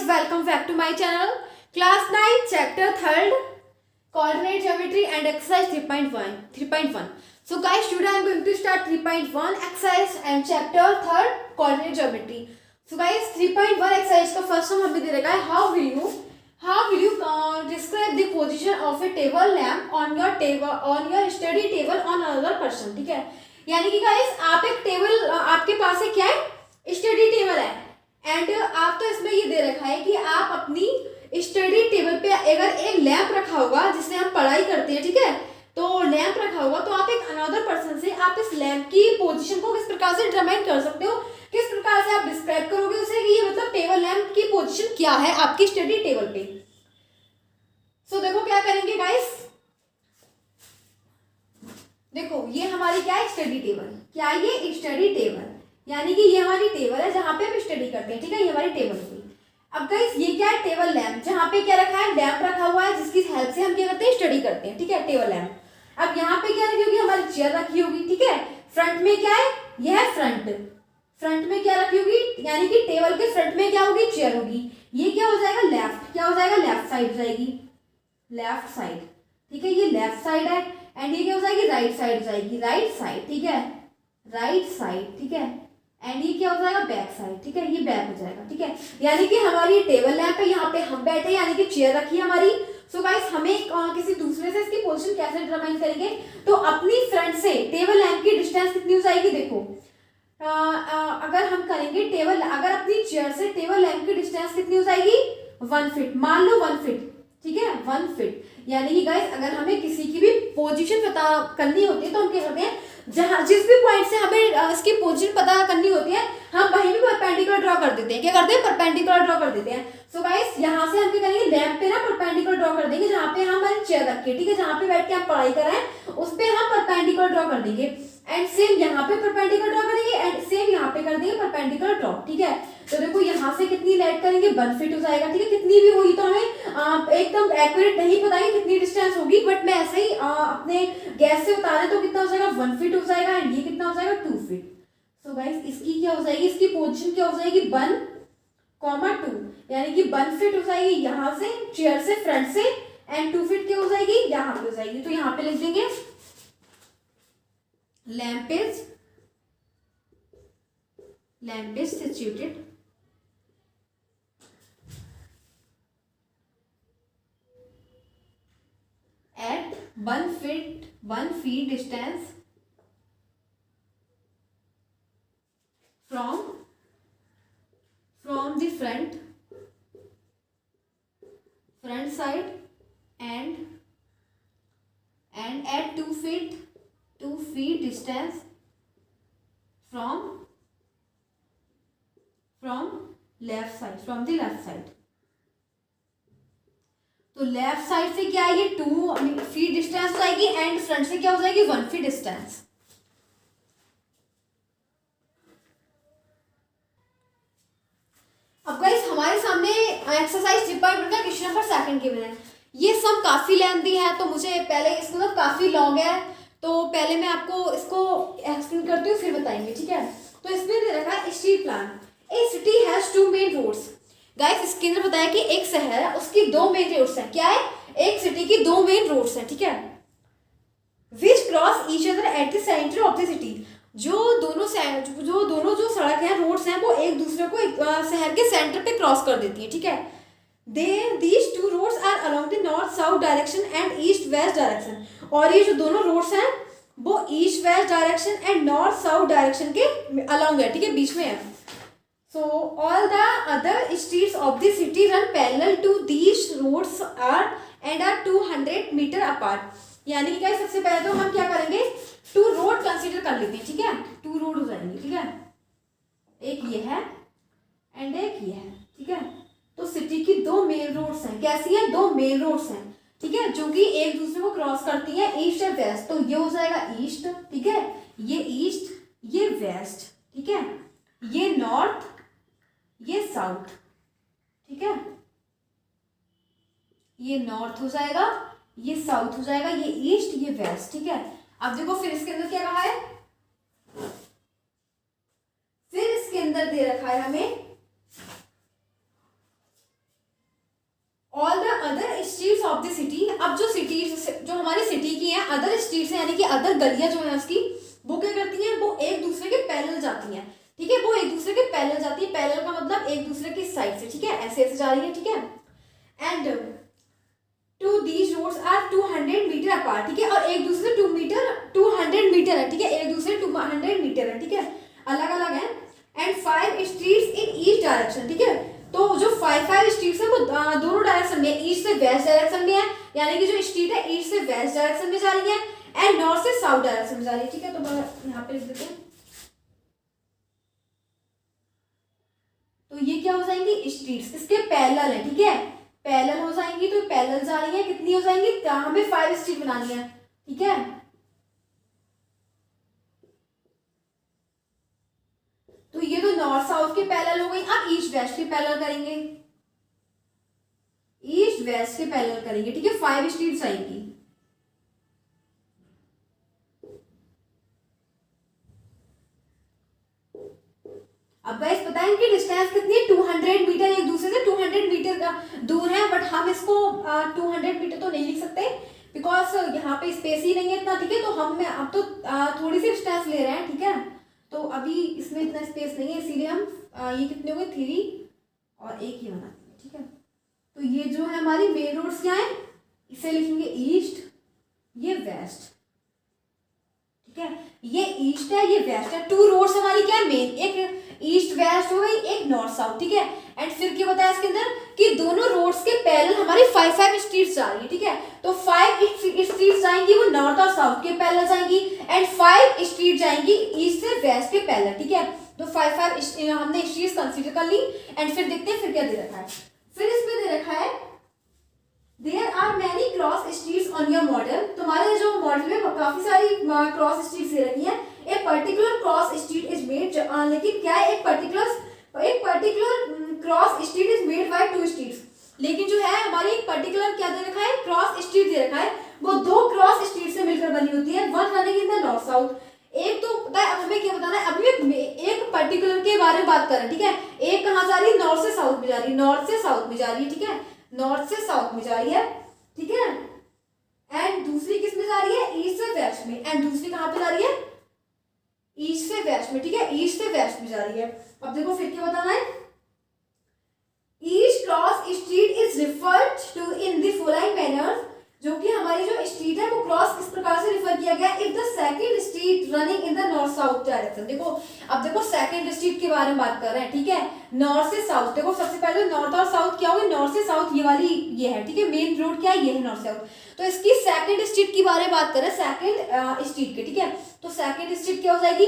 welcome back to my channel. Class 9, Chapter 3rd, Coordinate Geometry and Exercise 3.1. So guys, today I am going to start 3.1 exercise and Chapter 3rd, Coordinate Geometry. So guys, 3.1 exercise का first हम हमें दे रखा है how will you describe the position of a table lamp on your study table on another person. ठीक है, यानी कि guys आप एक टेबल आपके पास है, क्या है, स्टडी टेबल है एंड आप तो इसमें ये दे रखा है कि आप अपनी स्टडी टेबल पे अगर एक लैंप रखा होगा जिससे हम पढ़ाई करते हैं, ठीक है, तो लैंप रखा होगा तो आप एक अनदर पर्सन से आप इस लैंप की पोजीशन को किस प्रकार से डिटरमाइन कर सकते हो, किस प्रकार से आप डिस्क्राइब करोगे उसे कि ये मतलब टेबल लैंप की पोजीशन क्या है आपकी स्टडी टेबल पे. सो देखो क्या करेंगे गाइस, देखो ये हमारी क्या है, स्टडी टेबल. क्या ये स्टडी टेबल, यानी कि ये हमारी टेबल है जहां पे हम स्टडी करते हैं, ठीक है, ये हमारी टेबल हुई. अब गाइस ये क्या है, टेबल लैंप, जहां पे क्या रखा है, लैंप रखा हुआ है जिसकी हेल्प से हम क्या करते हैं, स्टडी करते हैं, ठीक है, टेबल लैंप. अब यहाँ पे क्या रखी होगी, हमारी चेयर रखी होगी, ठीक है. फ्रंट में क्या है, यह है फ्रंट में क्या रखी होगी, यानी कि टेबल के फ्रंट में क्या होगी, चेयर होगी. ये क्या हो जाएगा, लेफ्ट, क्या हो जाएगा, लेफ्ट साइड हो जाएगी, लेफ्ट साइड, ठीक है, ये लेफ्ट साइड है. एंड ये क्या हो जाएगी, राइट साइड हो जाएगी, राइट साइड, ठीक है, राइट साइड, ठीक है. एंड ये क्या हो जाएगा, बैक साइड, ठीक है, ये बैक हो जाएगा, ठीक है. यानी कि हमारी टेबल लैंप है, यहाँ पे हम बैठे, यानी कि चेयर रखी है हमारी. सो गाइस हमें किसी दूसरे से इसकी पोजीशन कैसे डिटरमाइन करेंगे, तो अपनी फ्रंट से टेबल लैंप की डिस्टेंस कितनी हो जाएगी, देखो अगर हम करेंगे टेबल, अगर अपनी चेयर से टेबल लैंप की डिस्टेंस कितनी हो जाएगी, 1 फीट, मान लो 1 फीट, ठीक है, 1 फीट. यानी कि गाइस अगर हमें किसी की भी पोजीशन पता करनी होती है तो हम क्या करते हैं, जहां जिस भी पॉइंट से हमें इसकी पोजीशन पता करनी होती है हम वहीं भी परपेंडिकुलर ड्रॉ कर देते हैं. क्या करते हैं, परपेंडिकुलर ड्रॉ कर देते हैं. सो गाइस यहाँ से हम क्या करेंगे, लैंप पे ना परपेंडिकुलर ड्रॉ कर देंगे, जहाँ पे हम हमारी चेयर रखे, ठीक है, जहाँ पे बैठ के हम पढ़ाई कर रहे हैं उस पे हम परपेंडिकुलर ड्रॉ कर देंगे. एंड सेम यहाँ पे परपेंडिकुलर ड्रॉ करेंगे एंड सेम यहाँ पे कर देंगे परपेंडिकुलर ड्रॉ, ठीक है. तो देखो यहाँ से कितनी लेट करेंगे, 1 फीट हो जाएगा, ठीक है. कितनी भी होगी तो हमें एकदम एक्यूरेट नहीं पता है कितनी डिस्टेंस होगी, बट मैं ऐसे ही अपने गैस से बता रहे तो कितना हो जाएगा, 1 फीट हो जाएगा. एंड ये कितना हो जाएगा, 2 फीट. सो गाइस इसकी क्या हो जाएगी, इसकी पोजीशन क्या हो जाएगी, 1, 2, यानी कि 1 फीट हो जाएगी यहाँ से, चेयर से, फ्रंट से. एंड 2 फीट क्या हो जाएगी, यहाँ पे हो जाएगी. तो यहाँ पे लिख देंगे lamp is situated at 1 feet distance from the front side and at 2 feet distance from the left side. तो लेफ्ट साइड से क्या है, ये 2 फीट डिस्टेंस हो जाएगी एंड फ्रंट से क्या हो जाएगी, 1 फीट डिस्टेंस. अब गाइस हमारे सामने एक्सरसाइज 3.1 का क्वेश्चन नंबर 2 के है. ये सब काफी लेंथी है तो मुझे पहले इसको ना काफी लॉन्ग है तो पहले मैं आपको इसको एक्सप्लेन करती हूँ फिर बताएंगे, ठीक है. तो इसमें दे रखा है street plan. A city has 2 main roads. Guys इसके अंदर बताया कि एक शहर है उसकी 2 मेन रोड्स हैं. क्या है, एक सिटी की 2 मेन रोड्स हैं, ठीक है, विच cross each other at the centre of the city. जो दोनों जो सड़क हैं, रोड्स हैं, वो एक दूसरे को शहर के सेंटर पे क्रॉस कर देती है, ठीक है. these 2 roads are along the north south direction and east west direction. और ये जो दोनों रोड्स हैं वो east west direction and north south direction के अलॉन्ग है, ठीक है, बीच में है. So all the other streets of the city run parallel to these roads are 200 meter apart. यानी कि गाइस सबसे पहले तो हम क्या करेंगे, 2 रोड कंसीडर कर लेते हैं, ठीक है, 2 रोड हो जाएंगे, ठीक है. एक ये है एंड एक ये है, ठीक है. तो सिटी की 2 मेन रोड्स हैं. कैसी है, 2 मेन रोड्स हैं, ठीक है, जो कि एक दूसरे को क्रॉस करती है, ईस्ट और वेस्ट. तो ये हो जाएगा ईस्ट, ठीक है, ये ईस्ट, ये वेस्ट, ठीक है, ये नॉर्थ, ये साउथ, ठीक है, ये नॉर्थ हो जाएगा, ये साउथ हो जाएगा, ये ईस्ट, ये वेस्ट, ठीक है. अब देखो फिर इसके अंदर क्या कहा है, फिर इसके अंदर दे रखा है हमें की हैं, अदर स्ट्रीट्स हैं, यानी कि अदर गलियां जो है उसकी, वो क्या करती हैं, वो एक दूसरे के पैरेलल जाती हैं, ठीक है, वो एक दूसरे के पैरेलल जाती है। पैरेलल का मतलब एक दूसरे की साइड से, ठीक है, ऐसे ऐसे जा रही है, ठीक है। And to these roads are 200 metre apart, ठीक है, और एक दूसरे 200 मीटर है, ठीक है, एक दूसरे 200 मीटर है, ठीक है, अलग अलग है। And 5 streets in each direction, ठीक है, तो जो 5 स्ट्रीट्स है वो दोनों डायरेक्शन में, ईस्ट से वेस्ट डायरेक्शन में है, यानी कि जो स्ट्रीट है ईस्ट से वेस्ट डायरेक्शन में जा रही है, एंड नॉर्थ से साउथ डायरेक्शन में जा रही है, ठीक है। तो यहाँ पे लिख देते हैं, तो ये क्या हो जाएंगी, स्ट्रीट्स इसके पैरेलल है, ठीक है, पैरेलल हो जाएंगी, तो पैरेलल जा रही है, कितनी हो जाएंगी, हमें 5 स्ट्रीट बनानी है, ठीक है। तो ये तो नॉर्थ साउथ के पैरेलल हो गई। अब ईस्ट वेस्ट के पैरेलल करेंगे, ईस्ट वेस्ट के पैरेलल करेंगे, ठीक है, 5 स्ट्रीट्स आएंगी। अब गाइस पता है इनकी डिस्टेंस कितनी है, 200 मीटर, एक दूसरे से 200 मीटर का दूर है, बट हम इसको 200 मीटर तो नहीं लिख सकते, बिकॉज यहाँ पे स्पेस ही नहीं है इतना, ठीक है, तो हम अब तो थोड़ी सी डिस्टेंस ले रहे हैं, ठीक है, तो अभी इसमें इतना स्पेस नहीं है, इसीलिए हम ये कितने हो गए, 3 और 1 ही बनाते हैं, ठीक है। तो ये जो है हमारी मेन रोड्स क्या है, इसे लिखेंगे ईस्ट, ये वेस्ट, ठीक है, ये ईस्ट है, ये वेस्ट है, 2 रोड्स हमारी क्या है मेन, एक ईस्ट वेस्ट हो गई, एक नॉर्थ साउथ, ठीक है। एंड फिर क्या बताया इसके अंदर कि दोनों रोड्स के पैरेलल हमारी 5 स्ट्रीट्स जा रही है, ठीक है, तो 5 स्ट्रीट्स जाएंगी वो नॉर्थ और साउथ के पैरेलल जाएंगी, एंड 5 स्ट्रीट जाएंगी ईस्ट से वेस्ट के पैरेलल, ठीक है। तो 5 हमने स्ट्रीट्स कंसीडर कर ली, एंड फिर देखते हैं फिर क्या दे रखा है। फिर इसमें दे रखा है there are many cross streets on your model, तुम्हारे जो मॉडल में काफी सारी क्रॉस स्ट्रीट्स दे रखी है। A particular cross street is made, लेकिन क्या है, एक particular cross street is made by 2 streets, लेकिन जो है हमारी एक पर्टिकुलर क्या दे रखा है, क्रॉस स्ट्रीट दे रखा है, वो 2 क्रॉस स्ट्रीट से मिलकर बनी होती है, one running in the north south. एक तो पता है, अब हमें क्या बताना है, अभी एक पर्टिकुलर के बारे में बात कर रहे हैं, ठीक है, एक कहाँ जा रही है, नॉर्थ से साउथ में जा रही है, नॉर्थ से साउथ में जा रही है, ठीक है, नॉर्थ से साउथ में जा रही है, ठीक है, एंड दूसरी किस में जा रही है, ईस्ट से वेस्ट में, एंड दूसरी कहाँ पे जा रही है, ईस्ट से वेस्ट में, ठीक है, ईस्ट से वेस्ट में जा रही है। अब देखो फिर क्या बताना है, east cross street is referred to in the following manner, जो कि हमारी जो स्ट्रीट है वो क्रॉस इस प्रकार से रिफर किया गया, if the second street running in the north south direction. देखो अब देखो सेकंड स्ट्रीट के बारे में बात कर रहे हैं, ठीक है, नॉर्थ से साउथ। देखो सबसे पहले नॉर्थ और साउथ क्या होगा, नॉर्थ से साउथ ये वाली ये है, ठीक है, मेन रोड क्या है, ये है नॉर्थ साउथ, तो इसकी सेकंड स्ट्रीट के बारे में बात कर रहे हैं, सेकंड स्ट्रीट के, ठीक है, तो सेकंड स्ट्रीट क्या हो जाएगी,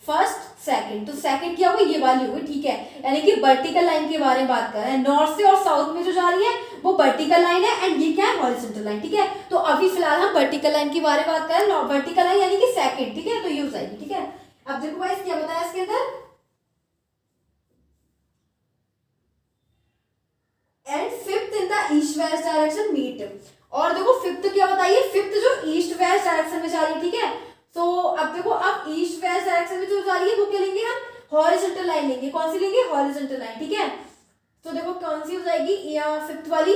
फर्स्ट सेकंड, तो सेकंड क्या होगा, ये वाली होगी, ठीक है, यानी कि वर्टिकल लाइन के बारे में बात कर रहे हैं, नॉर्थ से और साउथ में जो जा रही है वो वर्टिकल लाइन है, एंड ये क्या है, हॉरिजॉन्टल लाइन, ठीक है। तो अभी फिलहाल हम वर्टिकल लाइन के बारे में बात कर रहे हैं, वर्टिकल लाइन यानी कि सेकंड, ठीक है, तो ये हो जाएगी, ठीक है। अब देखो गाइस क्या बताया इसके अंदर, and fifth in the east west direction meet, और देखो फिफ्थ क्या बताइए, फिफ्थ जो ईस्ट वेस्ट डायरेक्शन में जा रही है, ठीक है, तो अब देखो अब ईस्ट वेस्ट डायरेक्शन में जो जा रही है वो क्या लेंगे हम, हॉरिजॉन्टल लाइन लेंगे, कौन सी लेंगे, हॉरिजॉन्टल लाइन, ठीक है। तो देखो कौन सी हो जाएगी, फिफ्थ वाली,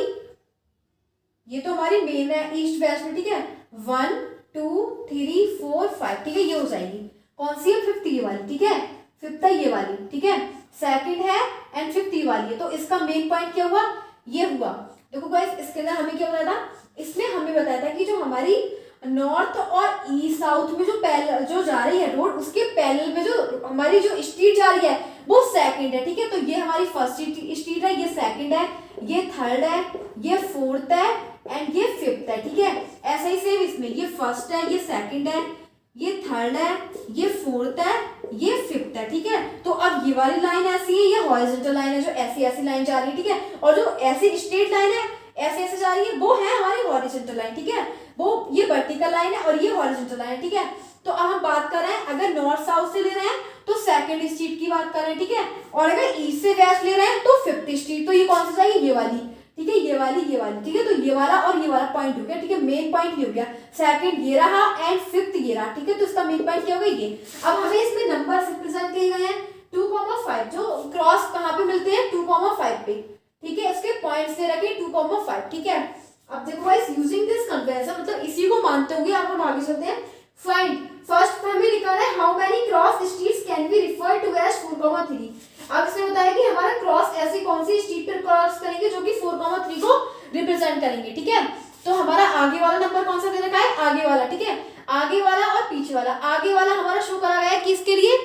ये तो हमारी मेन है ईस्ट वेस्ट में, ठीक है, 1 2 3 4 5, ठीक है, ये हो जाएगी, कौन सी है, फिफ्थ ये वाली, ठीक है, फिफ्थ है ये वाली, ठीक है, सेकंड है एंड फिफ्थ ये वाली है, तो इसका मेन पॉइंट क्या हुआ, ये हुआ। देखो गाइस इसके अंदर हमें क्या बताया था, इसमें हमें बताया था कि जो हमारी नॉर्थ और ईस्ट साउथ में जो पैरेलल जो जा रही है रोड, उसके पैरेलल में जो हमारी जो स्ट्रीट जा रही है वो सेकंड है, ठीक है, तो ये हमारी फर्स्ट स्ट्रीट है, ये सेकंड है, ये थर्ड है, ये फोर्थ है, एंड ये फिफ्थ है, ठीक है। ऐसा ही सेम इसमें, ये फर्स्ट है, ये सेकंड है, ये थर्ड है, ये फोर्थ है, ये फिफ्थ है, ठीक है। तो अब ये वाली लाइन ऐसी है, ये हॉरिजॉन्टल लाइन है, जो ऐसी ऐसी लाइन जा रही है, ठीक है, और जो ऐसी स्ट्रेट लाइन है ऐसे ऐसे जा रही है वो है हमारी हॉरिजॉन्टल लाइन, ठीक है, वो ये वर्टिकल लाइन है और ये हॉरिजॉन्टल लाइन है, ठीक है। तो अब हम बात कर रहे हैं, अगर नॉर्थ साउथ से ले रहे हैं तो सेकंड स्ट्रीट की बात कर रहे हैं, ठीक है, और अगर ईस्ट से वेस्ट ले रहे हैं तो फिफ्थ स्ट्रीट, तो ये कौन सी जाएगी, ये वाली, ठीक है, ये वाली ठीक है, तो ये वाला और ये वाला पॉइंट हो गया, ठीक है, मेन पॉइंट ये हो गया, सेकंड ये रहा एंड फिफ्थ ये रहा, ठीक है, तो इसका मेन पॉइंट क्या होगा ये। अब हमें इसमें नंबर रिप्रेजेंट किए गए हैं 2,5, जो क्रॉस कहाँ पे मिलते हैं, 2,5 पे, ठीक है, इसके पॉइंट्स दे रखे 2,5, ठीक है। अब देखो गाइस यूजिंग दिस कन्वेंशन, मतलब इसी को मानते होंगे। अब हम आगे चलते हैं। फाइंड, फर्स्ट हमें लिखा है how many cross streets can be refer to as 4,3। अब इसमें होता है कि हमारा क्रॉस ऐसी कौन सी स्ट्रीट पर क्रॉस करेंगे जो कि 4,3 को रिप्रेजेंट करेंगे, ठीक है। तो हमारा आगे वाला नंबर कौन सा दे रखा है, आगे वाला, ठीक है, आगे वाला और पीछे वाला। आगे वाला हमारा शो करा गया है किसके लिए,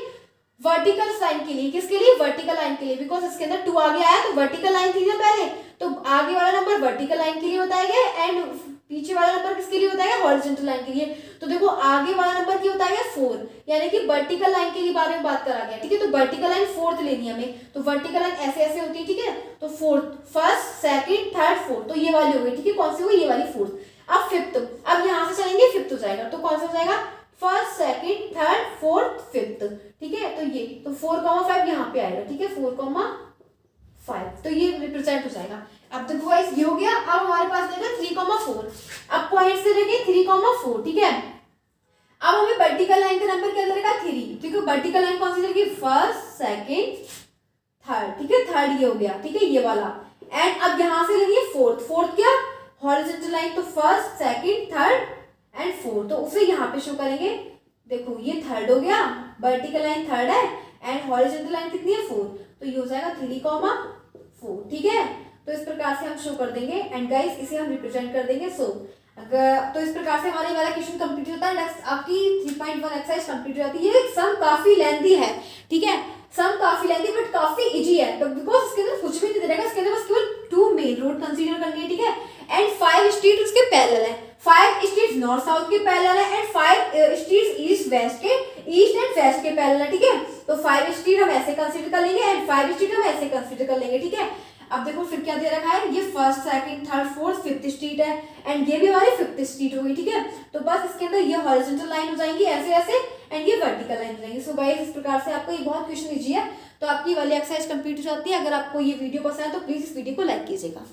वर्टिकल लाइन के लिए, किसके लिए, वर्टिकल लाइन के लिए, बिकॉज इसके अंदर 2 आगे आया तो वर्टिकल लाइन थी ना पहले, तो आगे वाला नंबर वर्टिकल लाइन के लिए बताया गया एंड पीछे वाला नंबर किसके लिए बताया गया, हॉरिजॉन्टल लाइन के लिए। तो देखो आगे वाला नंबर क्या बताया गया 4, यानी कि वर्टिकल लाइन के लिए बारे में बात करा गया, ठीक है। तो वर्टिकल लाइन 4th लेनी है हमें, तो वर्टिकल लाइन ऐसे ऐसे होती है, ठीक है। तो 4th, first, second, third, fourth, तो ये वाली हो गई, ठीक है। कौन सी हुई, ये वाली 4th। अब 5th, अब यहाँ से चलेंगे 5th हो जाएगा, तो कौन सा हो जाएगा, first, second, third, fourth, 5th, ठीक है। तो ये तो 4,5 यहाँ पे आएगा, ठीक है, 4,5, तो ये रिप्रेजेंट हो जाएगा। अब देखो गाइस ये हो गया। अब हमारे पास देगा 3,4, अब पॉइंट से लेके 3,4, ठीक है। अब हमें वर्टिकल लाइन का नंबर क्या देगा 3, ठीक है। वर्टिकल लाइन कौन सी चलेगी, फर्स्ट, सेकंड, थर्ड, ठीक है, थर्ड ये हो गया, ठीक है, ये वाला। एंड अब यहाँ से लेंगे 4th क्या, हॉरिजॉन्टल लाइन, तो first, second, third and 4th, तो उसे यहाँ पे शो करेंगे। देखो ये थर्ड हो गया, वर्टिकल लाइन थर्ड है एंड हॉरिजॉन्टल लाइन कितनी है 4, तो ये हो जाएगा 3,4, ठीक है। तो इस प्रकार से हम शो कर देंगे एंड गाइस इसे हम रिप्रेजेंट कर देंगे। सो अगर तो इस प्रकार से हमारी वाला क्वेश्चन कंप्लीट होता है। नेक्स्ट आपकी 3.1 एक्सरसाइज कंप्लीट हो जाती है। ये सम काफी लेंथी है, ठीक है, सम काफी लेंथी बट काफी इजी है, बिकॉज इसके अंदर कुछ भी नहीं दे रहेगा, इसके अंदर बस केवल 2 मेन रोड कंसीडर करनी है, ठीक है, एंड 5 स्ट्रीट उसके पैरेलल है, 5 स्ट्रीट्स नॉर्थ साउथ के पैरेलल है एंड 5 स्ट्रीट्स ईस्ट वेस्ट के, ईस्ट एंड वेस्ट के पैरेलल है, ठीक है। तो 5 स्ट्रीट हम ऐसे कंसीडर कर लेंगे एंड 5 स्ट्रीट हम ऐसे कंसीडर कर लेंगे, ठीक है। अब देखो फिर क्या दे रखा है, ये first, second, third, fourth, 5th street है एंड ये भी हमारी 5th स्ट्रीट होगी, ठीक है। तो बस इसके अंदर ये हॉरिजॉन्टल लाइन हो जाएंगी ऐसे ऐसे एंड ये वर्टिकल लाइन हो जाएंगी। सो गाइस इस प्रकार से आपको ये बहुत क्वेश्चन इजी है। तो आपकी वाली एक्सरसाइज कंप्लीट हो जाती है। अगर आपको ये वीडियो पसंद है तो प्लीज इस वीडियो को लाइक कीजिएगा।